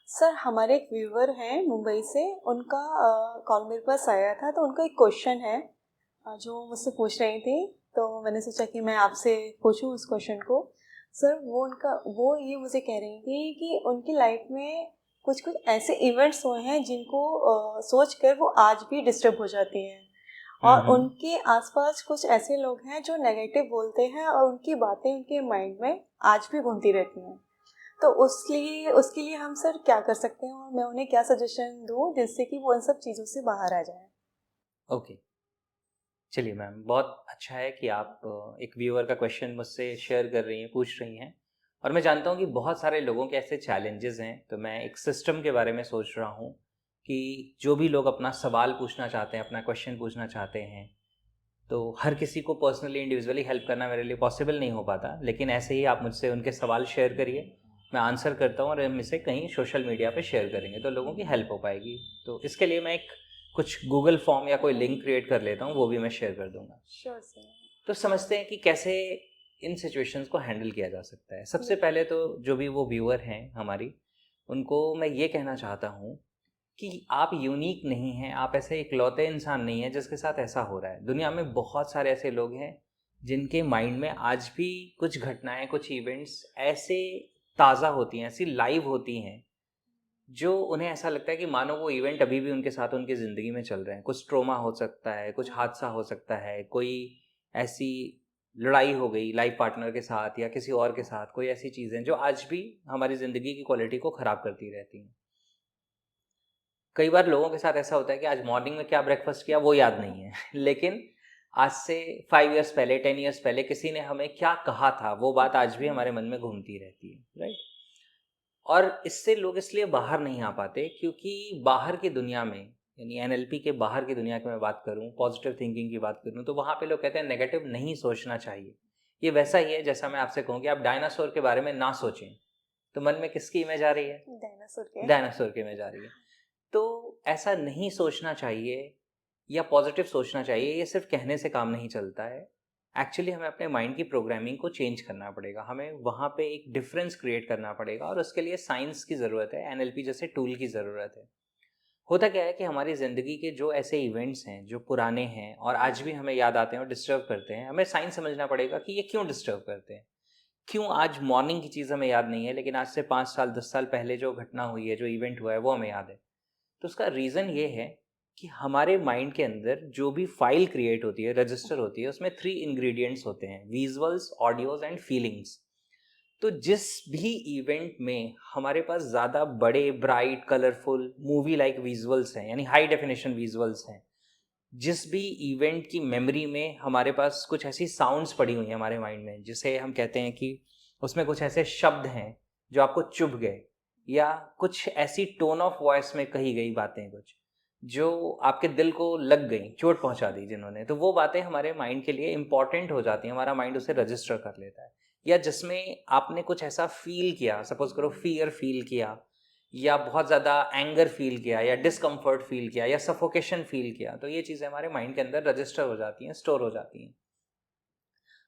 Sir हमारे एक viewer हैं मुंबई से, उनका कॉल मेरे पास आया था, तो उनका एक क्वेश्चन है जो मुझसे पूछ रही थी। तो मैंने सोचा कि मैं आपसे पूछूं उस क्वेश्चन को। सर वो ये मुझे कह रही थी कि उनकी लाइफ में कुछ कुछ ऐसे इवेंट्स हुए हैं जिनको सोच कर वो आज भी डिस्टर्ब हो जाती हैं, और हम्म। उनके आसपास कुछ ऐसे लोग हैं जो नेगेटिव बोलते हैं और उनकी बातें उनके माइंड में आज भी घूमती रहती हैं। तो उसके लिए हम सर क्या कर सकते हैं, और मैं उन्हें क्या सजेशन दूँ जिससे कि वो इन सब चीज़ों से बाहर आ जाएँ? ओके, चलिए मैम, बहुत अच्छा है कि आप एक व्यूअर का क्वेश्चन मुझसे शेयर कर रही हैं, पूछ रही हैं। और मैं जानता हूँ कि बहुत सारे लोगों के ऐसे चैलेंजेस हैं, तो मैं एक सिस्टम के बारे में सोच रहा हूँ कि जो भी लोग अपना सवाल पूछना चाहते हैं, अपना क्वेश्चन पूछना चाहते हैं, तो हर किसी को पर्सनली इंडिविजुअली हेल्प करना मेरे लिए पॉसिबल नहीं हो पाता, लेकिन ऐसे ही आप मुझसे उनके सवाल शेयर करिए, मैं आंसर करता हूँ और हम इसे कहीं सोशल मीडिया पे शेयर करेंगे तो लोगों की हेल्प हो पाएगी। तो इसके लिए मैं एक कुछ गूगल फॉर्म या कोई लिंक क्रिएट कर लेता हूँ, वो भी मैं शेयर कर दूंगा। Sure sir. तो समझते हैं कि कैसे इन सिचुएशंस को हैंडल किया जा सकता है। सबसे जी। पहले तो जो भी वो व्यूअर हैं हमारी, उनको मैं ये कहना चाहता हूँ कि आप यूनिक नहीं हैं, आप ऐसे इकलौते इंसान नहीं हैं जिसके साथ ऐसा हो रहा है। दुनिया में बहुत सारे ऐसे लोग हैं जिनके माइंड में आज भी कुछ घटनाएं, कुछ इवेंट्स ऐसे ताज़ा होती हैं, ऐसी लाइव होती हैं, जो उन्हें ऐसा लगता है कि मानो वो इवेंट अभी भी उनके साथ उनकी ज़िंदगी में चल रहे हैं। कुछ ट्रॉमा हो सकता है, कुछ हादसा हो सकता है, कोई ऐसी लड़ाई हो गई लाइफ पार्टनर के साथ या किसी और के साथ, कोई ऐसी चीज़ें जो आज भी हमारी ज़िंदगी की क्वालिटी को ख़राब करती रहती हैं। कई बार लोगों के साथ ऐसा होता है कि आज मॉर्निंग में क्या ब्रेकफास्ट किया वो याद नहीं है लेकिन आज से 5 इयर्स पहले, 10 इयर्स पहले किसी ने हमें क्या कहा था, वो बात आज भी हमारे मन में घूमती रहती है, राइट। और इससे लोग इसलिए बाहर नहीं आ पाते क्योंकि बाहर की दुनिया में, यानी एनएलपी के बाहर की दुनिया की मैं बात करूं, पॉजिटिव थिंकिंग की बात करूं, तो वहाँ पे लोग कहते हैं नेगेटिव नहीं सोचना चाहिए। ये वैसा ही है जैसा मैं आपसे कहूँ कि आप डायनासोर के बारे में ना सोचें, तो मन में किसकी इमेज आ रही है? डायनासोर के। डायनासोर की इमेज आ रही है। तो ऐसा नहीं सोचना चाहिए या पॉजिटिव सोचना चाहिए, ये सिर्फ कहने से काम नहीं चलता है। एक्चुअली हमें अपने माइंड की प्रोग्रामिंग को चेंज करना पड़ेगा, हमें वहाँ पे एक डिफरेंस क्रिएट करना पड़ेगा, और उसके लिए साइंस की ज़रूरत है, एनएलपी जैसे टूल की ज़रूरत है। होता क्या है कि हमारी ज़िंदगी के जो ऐसे इवेंट्स हैं जो पुराने हैं और आज भी हमें याद आते हैं और डिस्टर्ब करते हैं, हमें साइंस समझना पड़ेगा कि ये क्यों डिस्टर्ब करते हैं। क्यों आज मॉर्निंग की चीज़ हमें याद नहीं है लेकिन आज से 5 साल 10 साल पहले जो घटना हुई है, जो इवेंट हुआ है, वो हमें याद है। तो उसका रीज़न ये है कि हमारे माइंड के अंदर जो भी फाइल क्रिएट होती है, रजिस्टर होती है, उसमें 3 इंग्रेडिएंट्स होते हैं: विजुअल्स, ऑडियोज एंड फीलिंग्स। तो जिस भी इवेंट में हमारे पास ज़्यादा बड़े, bright, colourful, movie like visuals हैं, यानी हाई डेफिनेशन विजुअल्स हैं, जिस भी इवेंट की मेमोरी में हमारे पास कुछ ऐसी साउंड्स पड़ी हुई हैं हमारे माइंड में, जिसे हम कहते हैं कि उसमें कुछ ऐसे शब्द हैं जो आपको चुभ गए, या कुछ ऐसी टोन ऑफ वॉइस में कही गई बातें, कुछ जो आपके दिल को लग गई, चोट पहुंचा दी जिन्होंने, तो वो बातें हमारे माइंड के लिए इंपॉर्टेंट हो जाती हैं, हमारा माइंड उसे रजिस्टर कर लेता है। या जिसमें आपने कुछ ऐसा फील किया, सपोज करो फियर फील किया, या बहुत ज़्यादा एंगर फील किया, या डिस्कम्फर्ट फील किया, या सफोकेशन फील किया, तो ये चीज़ें हमारे माइंड के अंदर रजिस्टर हो जाती हैं, स्टोर हो जाती हैं।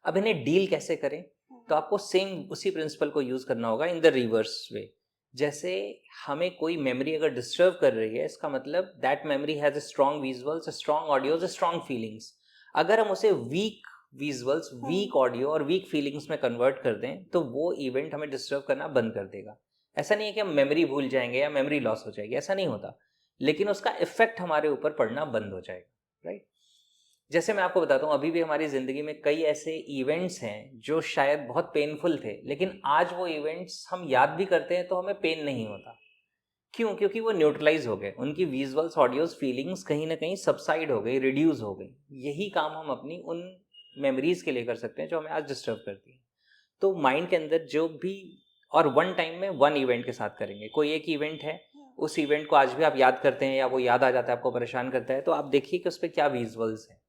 अब इन्हें डील कैसे करें? तो आपको सेम उसी प्रिंसिपल को यूज़ करना होगा इन द रिवर्स वे। जैसे हमें कोई मेमोरी अगर डिस्टर्ब कर रही है, इसका मतलब that memory has a strong visuals, a strong audios, a strong feelings. अगर हम उसे वीक विजुअल्स, वीक ऑडियो और वीक फीलिंग्स में कन्वर्ट कर दें, तो वो इवेंट हमें डिस्टर्ब करना बंद कर देगा। ऐसा नहीं है कि हम मेमोरी भूल जाएंगे या मेमोरी लॉस हो जाएगी, ऐसा नहीं होता, लेकिन उसका इफेक्ट हमारे ऊपर पड़ना बंद हो जाएगा, राइट। जैसे मैं आपको बताता हूँ, अभी भी हमारी ज़िंदगी में कई ऐसे इवेंट्स हैं जो शायद बहुत पेनफुल थे, लेकिन आज वो इवेंट्स हम याद भी करते हैं तो हमें पेन नहीं होता। क्यों? क्योंकि वो न्यूट्रलाइज हो गए, उनकी विजुअल्स, ऑडियोज, फीलिंग्स कहीं ना कहीं सबसाइड हो गई, रिड्यूस हो गई। यही काम हम अपनी उन मेमोरीज के लिए कर सकते हैं जो हमें आज डिस्टर्ब करती हैं। तो माइंड के अंदर जो भी, और वन टाइम में वन इवेंट के साथ करेंगे। कोई एक इवेंट है, उस इवेंट को आज भी आप याद करते हैं या वो याद आ जाता है, आपको परेशान करता है, तो आप देखिए कि उस पर क्या विजुअल्स हैं।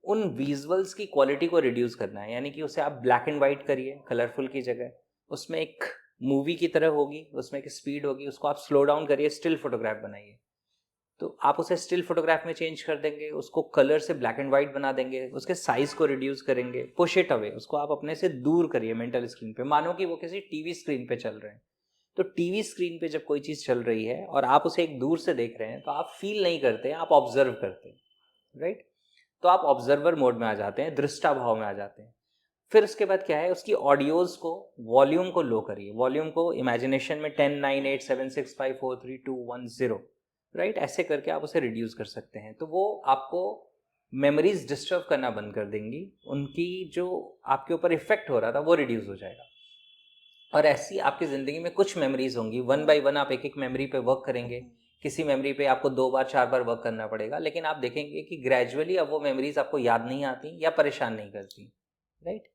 उन विजुअल्स की क्वालिटी को रिड्यूस करना है, यानी कि उसे आप ब्लैक एंड वाइट करिए, कलरफुल की जगह उसमें एक मूवी की तरह होगी, उसमें एक स्पीड होगी, उसको आप स्लो डाउन करिए, स्टिल फोटोग्राफ बनाइए। तो आप उसे स्टिल फोटोग्राफ में चेंज कर देंगे, उसको कलर से ब्लैक एंड वाइट बना देंगे, उसके साइज को रिड्यूस करेंगे, पुश इट अवे, उसको आप अपने से दूर करिए मेंटल स्क्रीन पे, मानो कि वो किसी टीवी स्क्रीन पे चल रहे हैं। तो टीवी स्क्रीन पे जब कोई चीज़ चल रही है और आप उसे एक दूर से देख रहे हैं तो आप फील नहीं करते, आप ऑब्जर्व करते हैं, राइट। तो आप ऑब्जर्वर मोड में आ जाते हैं, दृष्टा भाव में आ जाते हैं। फिर उसके बाद क्या है, उसकी ऑडियोज़ को, वॉल्यूम को लो करिए, वॉल्यूम को इमेजिनेशन में 10 9 8 7 6 5 4 3 2 1 0, राइट, ऐसे करके आप उसे रिड्यूस कर सकते हैं। तो वो आपको मेमोरीज डिस्टर्ब करना बंद कर देंगी, उनकी जो आपके ऊपर इफेक्ट हो रहा था वो रिड्यूस हो जाएगा। और ऐसी आपकी ज़िंदगी में कुछ मेमोरीज होंगी, वन बाय वन आप एक एक मेमोरी पे वर्क करेंगे। किसी मेमोरी पे आपको 2 बार 4 बार वर्क करना पड़ेगा, लेकिन आप देखेंगे कि ग्रेजुअली अब वो मेमोरीज आपको याद नहीं आती या परेशान नहीं करती, राइट।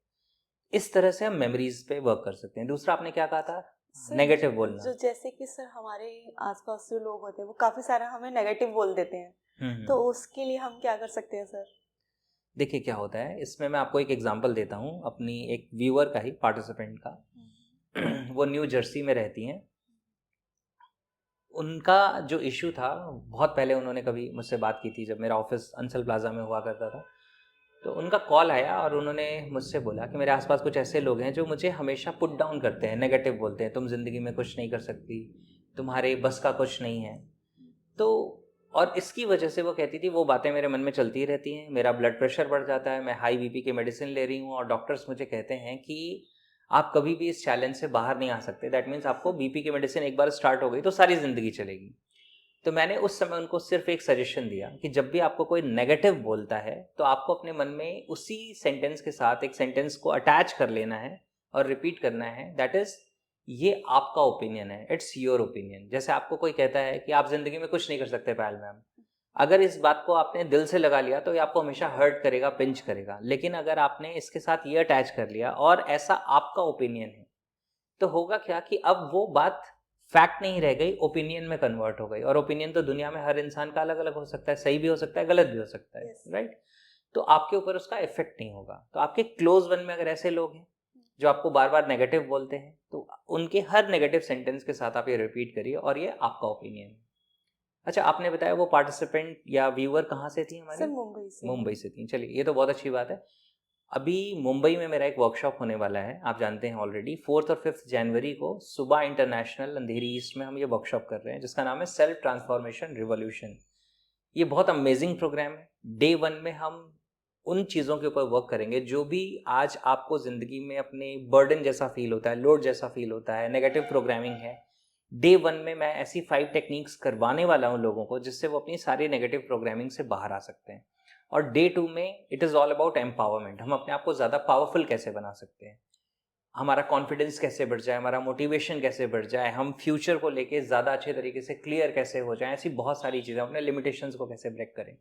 इस तरह से हम मेमोरीज पे वर्क कर सकते हैं। दूसरा आपने क्या कहा था, नेगेटिव बोलना। जो जैसे कि सर हमारे आसपास जो लोग होते हैं वो काफ़ी सारा हमें नेगेटिव बोल देते हैं, तो उसके लिए हम क्या कर सकते हैं सर? देखिए क्या होता है, इसमें मैं आपको एक एग्जांपल देता हूँ अपनी एक व्यूअर का ही, पार्टिसिपेंट का। वो न्यू जर्सी में रहती हैं। उनका जो इशू था, बहुत पहले उन्होंने कभी मुझसे बात की थी जब मेरा ऑफिस अंसल प्लाजा में हुआ करता था। तो उनका कॉल आया और उन्होंने मुझसे बोला कि मेरे आसपास कुछ ऐसे लोग हैं जो मुझे हमेशा पुट डाउन करते हैं, नेगेटिव बोलते हैं, तुम ज़िंदगी में कुछ नहीं कर सकती, तुम्हारे बस का कुछ नहीं है। तो और इसकी वजह से वो कहती थी वो बातें मेरे मन में चलती रहती हैं, मेरा ब्लड प्रेशर बढ़ जाता है, मैं हाई बीपी की मेडिसिन ले रही हूँ और डॉक्टर्स मुझे कहते हैं कि आप कभी भी इस चैलेंज से बाहर नहीं आ सकते। दैट मीन्स आपको बीपी की मेडिसिन एक बार स्टार्ट हो गई तो सारी ज़िंदगी चलेगी। तो मैंने उस समय उनको सिर्फ एक सजेशन दिया कि जब भी आपको कोई नेगेटिव बोलता है तो आपको अपने मन में उसी सेंटेंस के साथ एक सेंटेंस को अटैच कर लेना है और रिपीट करना है, दैट इज ये आपका ओपिनियन है, इट्स योर ओपिनियन। जैसे आपको कोई कहता है कि आप जिंदगी में कुछ नहीं कर सकते पायल मैम, अगर इस बात को आपने दिल से लगा लिया तो ये आपको हमेशा हर्ट करेगा, पिंच करेगा। लेकिन अगर आपने इसके साथ ये अटैच कर लिया और ऐसा आपका ओपिनियन है, तो होगा क्या कि अब वो बात फैक्ट नहीं रह गई, ओपिनियन में कन्वर्ट हो गई। और ओपिनियन तो दुनिया में हर इंसान का अलग अलग हो सकता है, सही भी हो सकता है, गलत भी हो सकता है, राइट। तो आपके ऊपर उसका इफेक्ट नहीं होगा। तो आपके क्लोज वन में अगर ऐसे लोग हैं जो आपको बार बार नेगेटिव बोलते हैं, तो उनके हर नेगेटिव सेंटेंस के साथ आप ये रिपीट करिए और ये आपका ओपिनियन है। अच्छा, आपने बताया वो पार्टिसिपेंट या व्यूअर कहाँ से थी हमारी? मुंबई से थी। चलिए, ये तो बहुत अच्छी बात है। अभी मुंबई में मेरा एक वर्कशॉप होने वाला है, आप जानते हैं ऑलरेडी। 4 और 5 जनवरी को सुबह इंटरनेशनल अंधेरी ईस्ट में हम ये वर्कशॉप कर रहे हैं, जिसका नाम है सेल्फ ट्रांसफॉर्मेशन रिवॉल्यूशन। ये बहुत अमेजिंग प्रोग्राम है। डे 1 में हम उन चीज़ों के ऊपर वर्क करेंगे जो भी आज आपको ज़िंदगी में अपने बर्डन जैसा फील होता है, लोड जैसा फील होता है, नेगेटिव प्रोग्रामिंग है। डे 1 में मैं ऐसी 5 टेक्निक्स करवाने वाला हूँ लोगों को, जिससे वो अपनी सारी नेगेटिव प्रोग्रामिंग से बाहर आ सकते हैं। और डे 2 में it is all about empowerment. हम अपने आप को ज़्यादा पावरफुल कैसे बना सकते हैं, हमारा कॉन्फिडेंस कैसे बढ़ जाए, हमारा मोटिवेशन कैसे बढ़ जाए, हम फ्यूचर को लेके ज़्यादा अच्छे तरीके से क्लियर कैसे हो जाए, ऐसी बहुत सारी चीज़ें, अपने लिमिटेशंस को कैसे ब्रेक करें।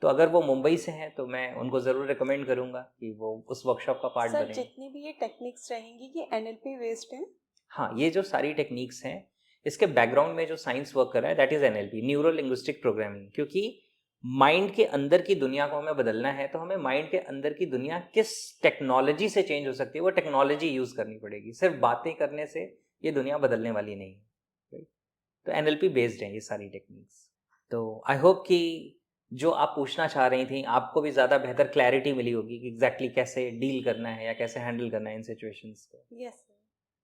तो अगर वो मुंबई से हैं तो मैं उनको ज़रूर रिकमेंड करूँगा कि वो उस वर्कशॉप का पार्ट बने। जितनी भी ये टेक्निक्स रहेंगी ये NLP बेस्ड हैं? हाँ, ये जो सारी टेक्निक्स हैं, इसके बैकग्राउंड में जो साइंस वर्क कर रहा है that is NLP, neuro linguistic programming. क्योंकि माइंड के अंदर की दुनिया को हमें बदलना है तो हमें माइंड के अंदर की दुनिया किस टेक्नोलॉजी से चेंज हो सकती है, वो टेक्नोलॉजी यूज़ करनी पड़ेगी। सिर्फ बातें करने से ये दुनिया बदलने वाली नहीं है। तो NLP बेस्ड है ये सारी टेक्निक्स। तो आई होप कि जो आप पूछना चाह रही थी, आपको भी ज़्यादा बेहतर क्लैरिटी मिली होगी कि एग्जैक्टली कैसे डील करना है या कैसे हैंडल करना है इन सिचुएशंस को। यस।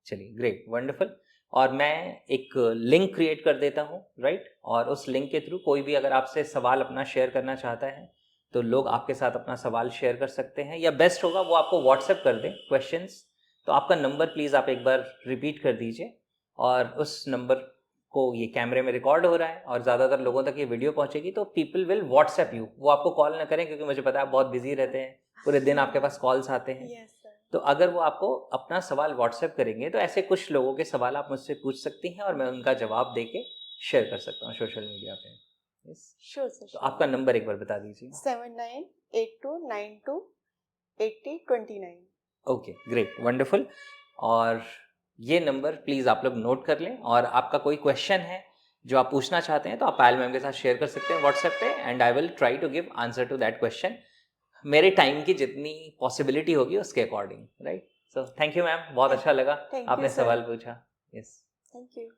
चलिए, ग्रेट, वंडरफुल। और मैं एक लिंक क्रिएट कर देता हूँ, राइट। और उस लिंक के थ्रू कोई भी अगर आपसे सवाल अपना शेयर करना चाहता है तो लोग आपके साथ अपना सवाल शेयर कर सकते हैं, या बेस्ट होगा वो आपको व्हाट्सएप कर दें क्वेश्चंस। तो आपका नंबर प्लीज़ आप एक बार रिपीट कर दीजिए, और उस नंबर को, ये कैमरे में रिकॉर्ड हो रहा है और ज़्यादातर लोगों तक ये वीडियो पहुँचेगी, तो पीपल विल व्हाट्सएप यू। वो आपको कॉल ना करें, क्योंकि मुझे पता है आप बहुत बिजी रहते हैं, पूरे दिन आपके पास कॉल्स आते हैं। Yes sir. तो अगर वो आपको अपना सवाल व्हाट्सएप करेंगे तो ऐसे कुछ लोगों के सवाल आप मुझसे पूछ सकती हैं और मैं उनका जवाब देके शेयर कर सकता हूँ सोशल मीडिया पे। Yes, sure sir. तो आपका नंबर एक बार बता दीजिए। 7982928029। Okay, great, wonderful. और ये नंबर प्लीज़ आप लोग नोट कर लें, और आपका कोई क्वेश्चन है जो आप पूछना चाहते हैं तो आप पायल मैम के साथ शेयर कर सकते हैं व्हाट्सएप पे, and I will try to give answer to that question, मेरे टाइम की जितनी पॉसिबिलिटी होगी उसके according, right. So thank you ma'am, बहुत अच्छा लगा आपने सवाल पूछा। Yes, thank you.